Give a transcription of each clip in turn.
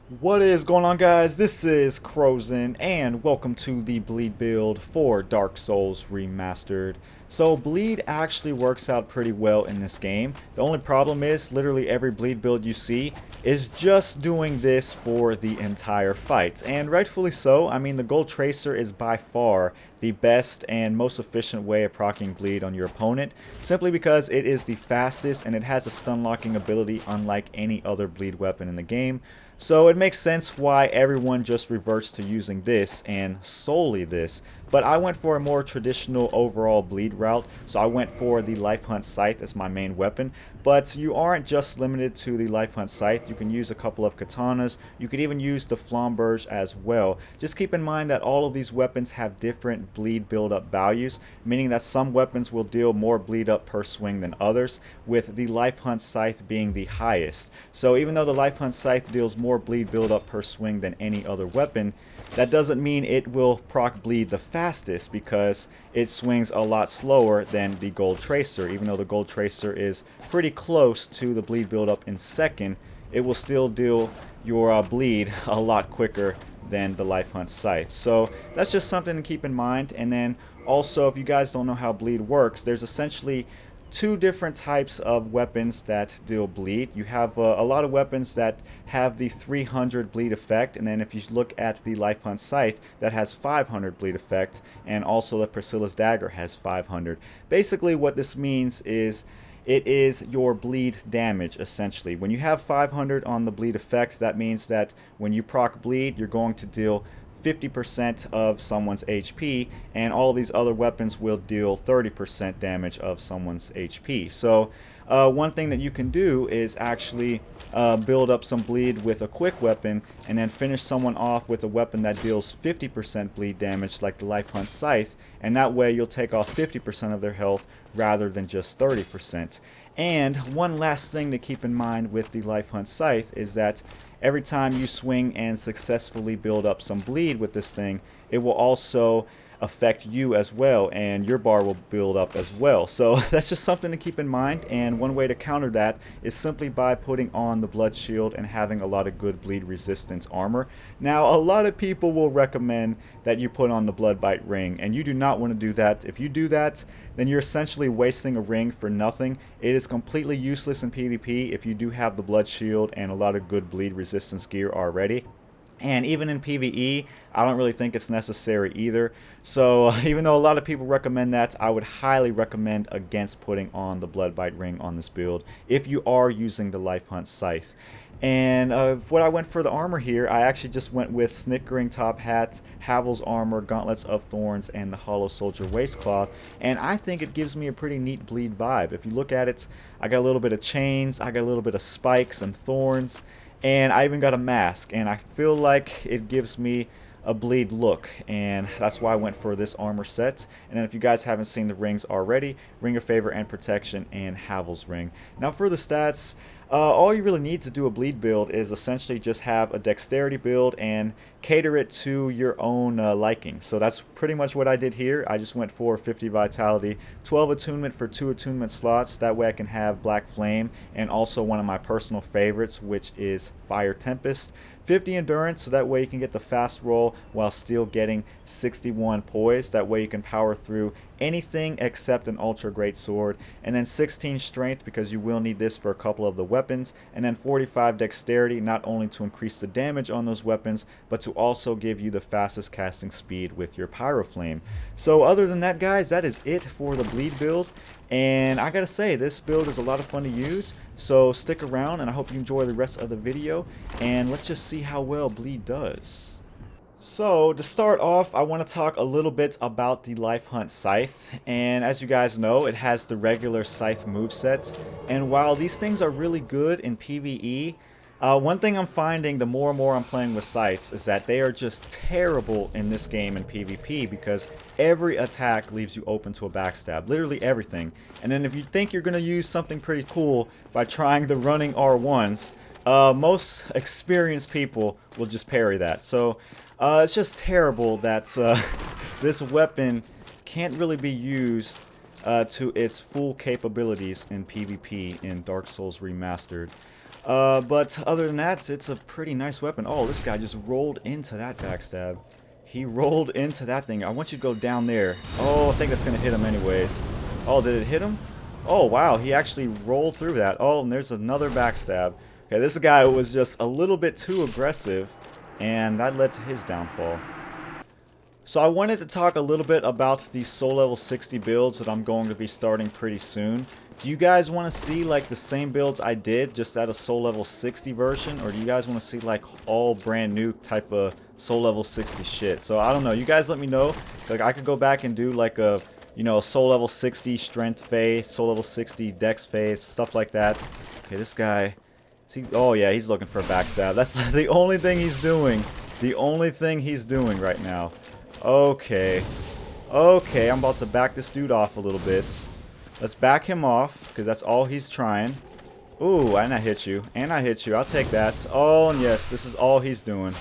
What is going on, guys? This is Crozen and welcome to the Bleed build for Dark Souls Remastered. So Bleed actually works out pretty well in this game. The only problem is literally every Bleed build you see is just doing this for the entire fight. And rightfully so. I mean, the Gold Tracer is by far the best and most efficient way of proccing Bleed on your opponent, simply because it is the fastest and it has a stun locking ability unlike any other Bleed weapon in the game. So it makes sense why everyone just reverts to using this and solely this. But I went for a more traditional overall Bleed route, so I went for the Lifehunt Scythe as my main weapon. But you aren't just limited to the Lifehunt Scythe, you can use a couple of katanas, you could even use the Flamberge as well. Just keep in mind that all of these weapons have different bleed build-up values, meaning that some weapons will deal more bleed up per swing than others, with the Lifehunt Scythe being the highest. So even though the Lifehunt Scythe deals more bleed build-up per swing than any other weapon, that doesn't mean it will proc bleed the fastest, because it swings a lot slower than the Gold Tracer. Even though the Gold Tracer is pretty close to the bleed build-up in second, it will still deal your bleed a lot quicker than the Lifehunt Scythe. So that's just something to keep in mind. And then also, if you guys don't know how bleed works, there's essentially two different types of weapons that deal bleed. You have a lot of weapons that have the 300 bleed effect, and then if you look at the Lifehunt Scythe, that has 500 bleed effect, and also the Priscilla's Dagger has 500. Basically what this means is it is your bleed damage, essentially. When you have 500 on the bleed effect, that means that when you proc bleed, you're going to deal 50% of someone's HP, and all of these other weapons will deal 30% damage of someone's HP. So one thing that you can do is actually build up some bleed with a quick weapon, and then finish someone off with a weapon that deals 50% bleed damage like the Lifehunt Scythe, and that way you'll take off 50% of their health rather than just 30%. And one last thing to keep in mind with the Lifehunt Scythe is that every time you swing and successfully build up some bleed with this thing, it will also affect you as well, and your bar will build up as well. So that's just something to keep in mind, and one way to counter that is simply by putting on the blood shield and having a lot of good bleed resistance armor. Now, a lot of people will recommend that you put on the blood bite ring, and you do not want to do that. If you do that, then you're essentially wasting a ring for nothing. It is completely useless in PvP if you do have the blood shield and a lot of good bleed resistance gear already. And even in PvE, I don't really think it's necessary either. So even though a lot of people recommend that, I would highly recommend against putting on the Blood Bite Ring on this build if you are using the Lifehunt Scythe. And what I went for the armor here, I actually just went with Snickering Top Hat, Havel's Armor, Gauntlets of Thorns, and the Hollow Soldier Waistcloth. And I think it gives me a pretty neat bleed vibe. If you look at it, I got a little bit of chains, I got a little bit of spikes and thorns, and I even got a mask, and I feel like it gives me a bleed look, and that's why I went for this armor set. And then if you guys haven't seen the rings already, Ring of Favor and Protection and Havel's Ring. Now for the stats, all you really need to do a bleed build is essentially just have a dexterity build and cater it to your own liking. So that's pretty much what I did here. I just went for 50 vitality, 12 attunement for 2 attunement slots. That way I can have Black Flame, and also one of my personal favorites, which is Fire Tempest. 50 endurance, so that way you can get the fast roll while still getting 61 poise. That way you can power through anything except an ultra great sword. And then 16 strength, because you will need this for a couple of the weapons. And then 45 dexterity, not only to increase the damage on those weapons, but to also give you the fastest casting speed with your pyro flame. So other than that, guys, that is it for the bleed build. And I gotta say, this build is a lot of fun to use, so stick around and I hope you enjoy the rest of the video, and let's just see how well bleed does. So to start off, I want to talk a little bit about the Lifehunt Scythe, and as you guys know, it has the regular Scythe moveset, and while these things are really good in PvE, one thing I'm finding the more and more I'm playing with Scythes is that they are just terrible in this game in PvP, because every attack leaves you open to a backstab. Literally everything. And then if you think you're going to use something pretty cool by trying the running R1s, most experienced people will just parry that. So it's just terrible that this weapon can't really be used to its full capabilities in PvP in Dark Souls Remastered. But other than that, it's a pretty nice weapon. Oh, this guy just rolled into that backstab. He rolled into that thing. I want you to go down there. Oh, I think that's going to hit him anyways. Oh, did it hit him? Oh, wow. He actually rolled through that. Oh, and there's another backstab. Okay, this guy was just a little bit too aggressive, and that led to his downfall. So I wanted to talk a little bit about the soul level 60 builds that I'm going to be starting pretty soon. Do you guys want to see like the same builds I did just at a soul level 60 version, or do you guys want to see like all brand new type of soul level 60 shit? So I don't know, you guys let me know. Like I could go back and do like a, you know, soul level 60 strength faith, soul level 60 dex faith, stuff like that. Okay, this guy, oh yeah, he's looking for a backstab. That's the only thing he's doing. The only thing he's doing right now. Okay. Okay, I'm about to back this dude off a little bit. Let's back him off, because that's all he's trying. Ooh, and I hit you. And I hit you. I'll take that. Oh, and yes, this is all he's doing.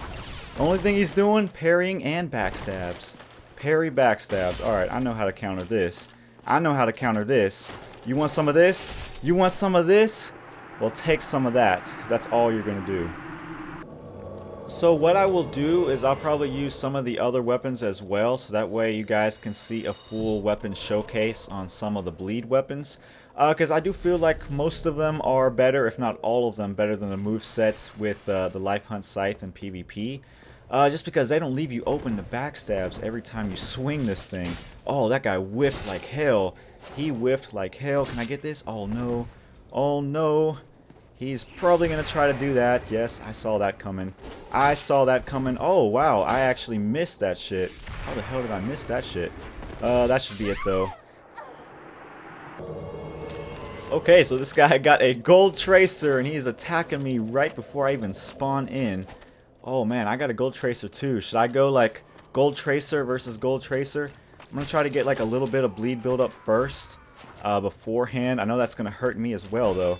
Only thing he's doing, parrying and backstabs. Parry, backstabs. Alright, I know how to counter this. I know how to counter this. You want some of this? You want some of this? Well, take some of that. That's all you're going to do. So what I will do is I'll probably use some of the other weapons as well, so that way you guys can see a full weapon showcase on some of the bleed weapons. Because I do feel like most of them are better, if not all of them, better than the movesets with the Lifehunt Scythe and PvP. Just because they don't leave you open to backstabs every time you swing this thing. Oh, that guy whiffed like hell. He whiffed like hell. Can I get this? Oh no. Oh no. He's probably going to try to do that. Yes, I saw that coming. I saw that coming. Oh, wow. I actually missed that shit. How the hell did I miss that shit? That should be it, though. Okay, so this guy got a gold tracer, and he's attacking me right before I even spawn in. Oh, man, I got a gold tracer, too. Should I go, like, gold tracer versus gold tracer? I'm going to try to get, like, a little bit of bleed build-up first beforehand. I know that's going to hurt me as well, though.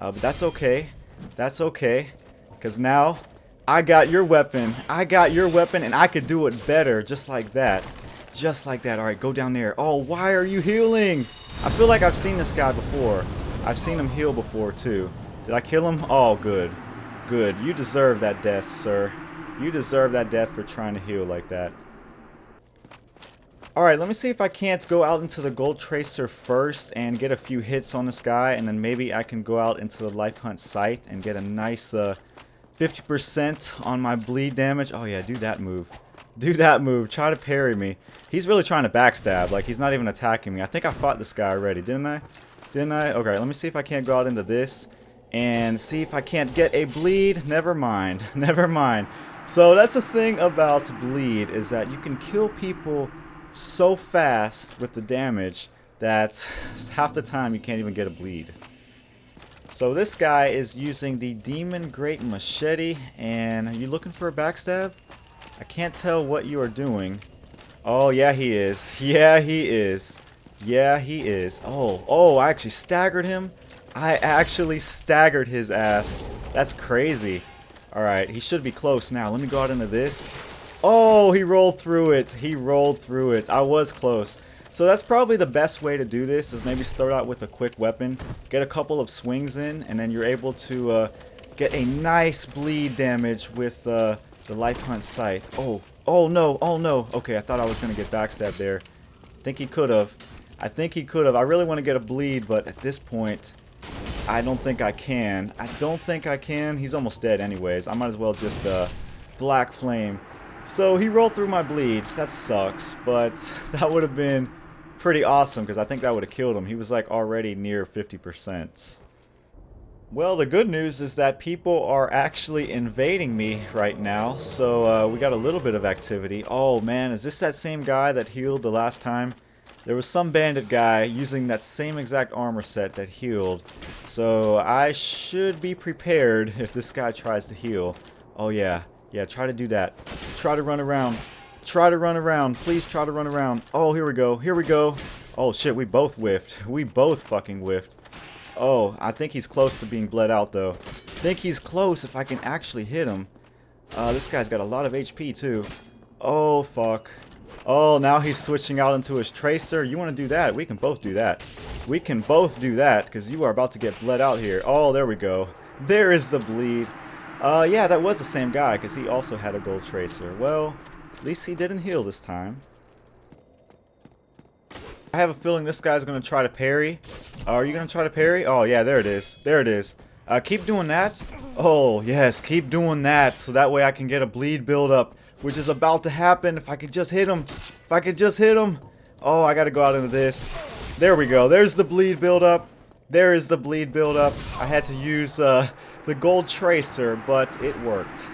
But that's okay. That's okay. Because now, I got your weapon. I got your weapon, and I could do it better. Just like that. Just like that. Alright, go down there. Oh, why are you healing? I feel like I've seen this guy before. I've seen him heal before, too. Did I kill him? Oh, good. Good. You deserve that death, sir. You deserve that death for trying to heal like that. Alright, let me see if I can't go out into the gold tracer first and get a few hits on this guy, and then maybe I can go out into the Lifehunt Scythe and get a nice 50% on my bleed damage. Oh yeah, do that move. Do that move. Try to parry me. He's really trying to backstab. Like, he's not even attacking me. I think I fought this guy already, didn't I? Didn't I? Okay, let me see if I can't go out into this and see if I can't get a bleed. Never mind. Never mind. So that's the thing about bleed, is that you can kill people so fast with the damage that half the time you can't even get a bleed. So this guy is using the Demon Great Machete, and are you looking for a backstab? I can't tell what you are doing. Oh yeah, he is. Yeah, he is. Yeah, he is. Oh, I actually staggered him. I actually staggered his ass. That's crazy. Alright, he should be close now. Let me go out into this. Oh, he rolled through it. He rolled through it. I was close. So that's probably the best way to do this, is maybe start out with a quick weapon, get a couple of swings in, and then you're able to get a nice bleed damage with the Lifehunt Scythe. Oh no, oh no. Okay, I thought I was going to get backstabbed there. I think he could have. I think he could have. I really want to get a bleed, but at this point, I don't think I can. I don't think I can. He's almost dead anyways. I might as well just Black Flame. So he rolled through my bleed. That sucks, but that would have been pretty awesome, because I think that would have killed him. He was like already near 50%. Well, the good news is that people are actually invading me right now, so we got a little bit of activity. Oh man, is this that same guy that healed the last time? There was some bandit guy using that same exact armor set that healed, so I should be prepared if this guy tries to heal. Oh yeah. Yeah, try to do that. Try to run around. Try to run around. Please try to run around. Oh, here we go. Here we go. Oh, shit, we both whiffed. We both fucking whiffed. Oh, I think he's close to being bled out, though. I think he's close if I can actually hit him. This guy's got a lot of HP, too. Oh, fuck. Oh, now he's switching out into his tracer. You want to do that? We can both do that. We can both do that, because you are about to get bled out here. Oh, there we go. There is the bleed. Yeah, that was the same guy, because he also had a gold tracer. Well, at least he didn't heal this time. I have a feeling this guy's going to try to parry. Are you going to try to parry? Oh, yeah, there it is. There it is. Keep doing that. Oh, yes, keep doing that. So that way I can get a bleed build-up, which is about to happen. If I could just hit him. If I could just hit him. Oh, I got to go out into this. There we go. There's the bleed build-up. There is the bleed build-up. I had to use the gold tracer, but it worked.